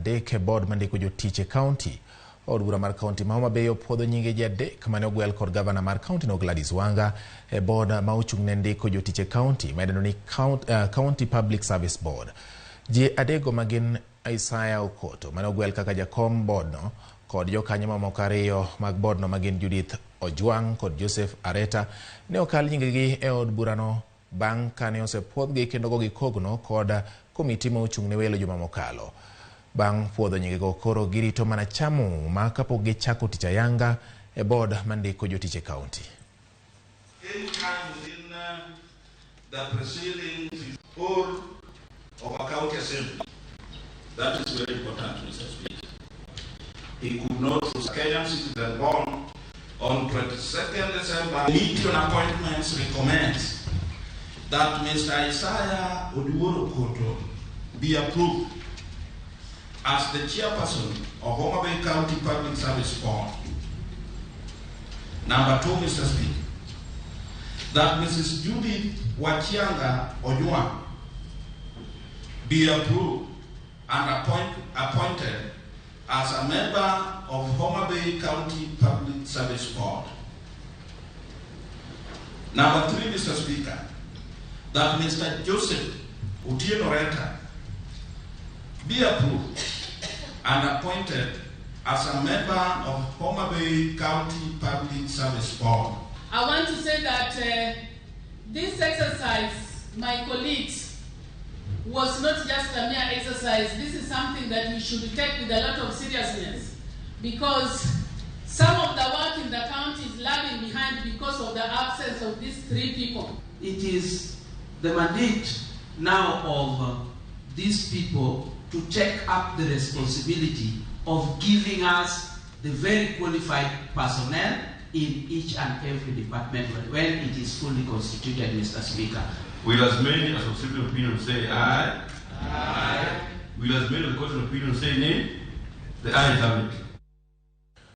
adek e board mandiko jotich e kaonti. Od bura mar kaonti ma Homa Bay opuodho nyinge ji adek mane ogwel kod gavana mar kaonti no Gladys Wanga e board ma ochung'ne ndiko jotich e kaonti ma idendo ni County Public Service Board. Ji adek go magin Isaiah Okoto mane ogwel kaka jakom board no kod jokanyo mamoko ariyo mag board no magin Judith Ojwang kod Joseph Areta ne okal nyingegi e od burano bang' kane osepuodhgi kendo gogi kogno kod komiti ma ochung'ne welo juma mokalo. Bang' puodho nyingego koro girito mana chamo ma kapok gichako tich ayanga e board mandiko jotich e kaonti. The proceedings or of a county assembly. That is very important, Mr. Speaker. He could not, Kenyan citizen born on 22nd December, meeting appointments recommends that Mr. Isaiah Okoto be approved as the chairperson of Homa Bay County Public Service Board. Number 2, Mr. Speaker, that Mrs. Judith Ojwang be approved and appointed as a member of Homa Bay County Public Service Board. Number 3, Mr. Speaker, that Mr. Joseph Areta be approved and appointed as a member of Homa Bay County Public Service Board. I want to say that this exercise, my colleagues, was not just a mere exercise. This is something that we should take with a lot of seriousness, because some of the work in the county is lagging behind because of the absence of these 3 people. It is the mandate now of these people to take up the responsibility of giving us the very qualified personnel in each and every department when it is fully constituted, Mr. Speaker. Will as many as of civil opinion say aye? Aye. Will as many of the court of opinion say nay? The ayes have it.